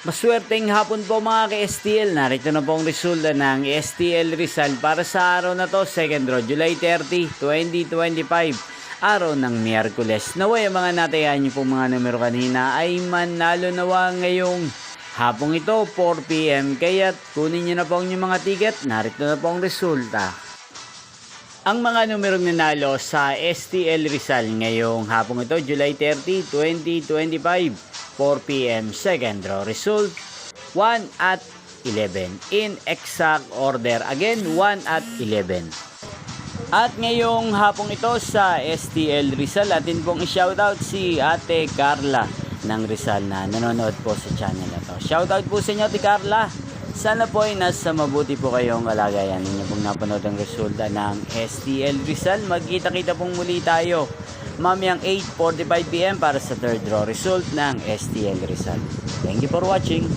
Maswerteng hapon po mga ka-STL. Narito na po ang resulta ng STL Rizal para sa araw na to, second draw, July 30, 2025. Araw ng Miyerkules. Naway ang mga natayan niyo po mga numero kanina ay manalo nawa ngayong hapong ito, 4 PM. Kaya kunin niyo na po ang inyong mga ticket. Narito na po ang resulta. Ang mga numerong nanalo sa STL Rizal ngayong hapong ito, July 30, 2025, 4 PM, second draw result, 1 at 11. In exact order, again, 1 at 11. At ngayong hapong ito sa STL Rizal, atin pong i-shoutout si Ate Carla ng Rizal na nanonood po sa channel na to. Shoutout po sa inyo, Ate Carla. Sana po ay nasa mabuti po kayong kalagayan. Ninyo pong napanood ang resulta ng STL Rizal. Magkita-kita pong muli tayo mamayang 8:45 PM para sa third draw result ng STL Rizal. Thank you for watching.